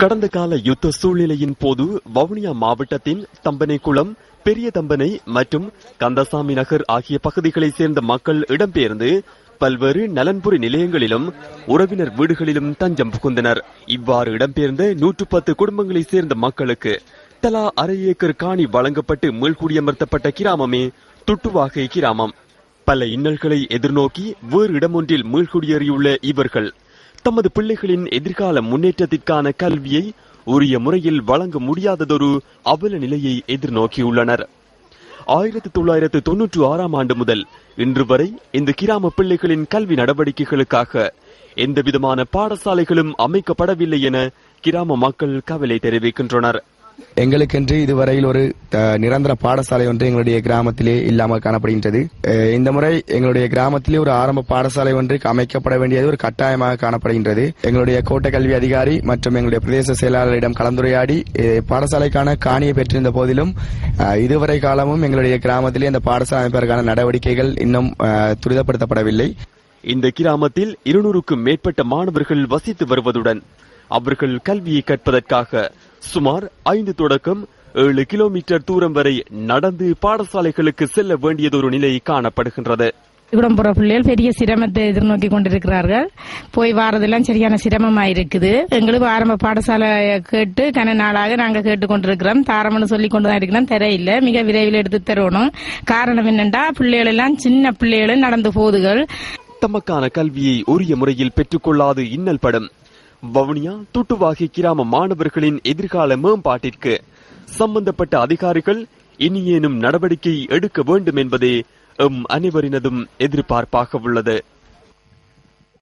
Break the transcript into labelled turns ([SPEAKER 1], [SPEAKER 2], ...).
[SPEAKER 1] கடந்த கால யுத்த சூழ்நிலையின் போது வவுனியா மாவட்டத்தின் தம்பனைக்குளம், பெரிய தம்பனை மற்றும் கந்தசாமி நகர் ஆகிய பகுதிகளைச் சேர்ந்த மக்கள் இடம்பெயர்ந்து பல்வேறு நலன்புரி நிலையங்களிலும் உறவினர் வீடுகளிலும் தஞ்சம் புகுந்தனர். இவ்வாறு இடம்பெயர்ந்த 110 குடும்பங்களைச் சேர்ந்த மக்களுக்கு தலா அரை ஏக்கர் காணி வழங்கப்பட்டு மீள்குடியமர்த்தப்பட்ட கிராமமே துட்டுவாகை கிராமம். பல இன்னல்களை எதிர்நோக்கி வேறு இடமொன்றில் மீள்குடியேறியுள்ள இவர்கள் தமது பிள்ளைகளின் எதிர்கால முன்னேற்றத்திற்கான கல்வியை உரிய முறையில் வழங்க முடியாததொரு அவல நிலையை எதிர்நோக்கியுள்ளனர். 1996 ஆண்டு முதல் இன்று வரை இந்த கிராம பிள்ளைகளின் கல்வி நடவடிக்கைகளுக்காக எந்தவிதமான பாடசாலைகளும் அமைக்கப்படவில்லை என கிராம மக்கள் கவலை தெரிவிக்கின்றனர்.
[SPEAKER 2] எங்களுக்கென்று இதுவரையில் ஒரு நிரந்தர பாடசாலை ஒன்று எங்களுடைய கிராமத்திலே இல்லாமல் காணப்படுகின்றது. இந்த முறை எங்களுடைய கிராமத்திலே ஒரு ஆரம்ப பாடசாலை ஒன்று அமைக்கப்பட வேண்டியது ஒரு கட்டாயமாக காணப்படுகின்றது. எங்களுடைய கோட்ட கல்வி அதிகாரி மற்றும் எங்களுடைய பிரதேச செயலாளரிடம் கலந்துரையாடி பாடசாலைக்கான காணியை பெற்றிருந்த போதிலும் இதுவரை காலமும் எங்களுடைய கிராமத்திலே இந்த பாடசாலை அமைப்பதற்கான நடவடிக்கைகள் இன்னும் துரிதப்படுத்தப்படவில்லை.
[SPEAKER 1] இந்த கிராமத்தில் 200க்கும் மேற்பட்ட மாணவர்கள் வசித்து வருவதுடன் அவர்கள் கல்வியை கற்பதற்காக சுமார் 5 தொடக்கம் 7 கிலோமீட்டர் தூரம் வரை நடந்து பாடசாலைகளுக்கு செல்ல வேண்டியதொரு நிலை காணப்படுகின்றது.
[SPEAKER 3] குடம்புற பிள்ளைகள் பெரிய சிரமத்தை எதிர்நோக்கி கொண்டிருக்கிறார்கள். போய் வாரதெல்லாம் சரியான சிரமமாயிருக்குது. எங்களுக்கு ஆரம்ப பாடசாலை கேட்டு கன நாளாக நாங்கள் கேட்டுக்கொண்டிருக்கிறோம். தாரம்னு சொல்லி கொண்டுதான் இருக்கிறோம். தரையில்லை, மிக விரைவில் எடுத்து தரணும். காரணம் என்னென்றா பிள்ளைகள் எல்லாம் சின்ன பிள்ளைகளும் நடந்து போதுகள்.
[SPEAKER 1] தமக்கான கல்வியை உரிய முறையில் பெற்றுக்கொள்ளாது இன்னல் படும் வவுனியா துட்டுவாகி கிராம மாணவர்களின் எதிர்கால மேம்பாட்டிற்கு சம்பந்தப்பட்ட அதிகாரிகள் இனியேனும் நடவடிக்கை எடுக்க வேண்டும் என்பதே அனைவரினதும் எதிர்பார்ப்பாக உள்ளது.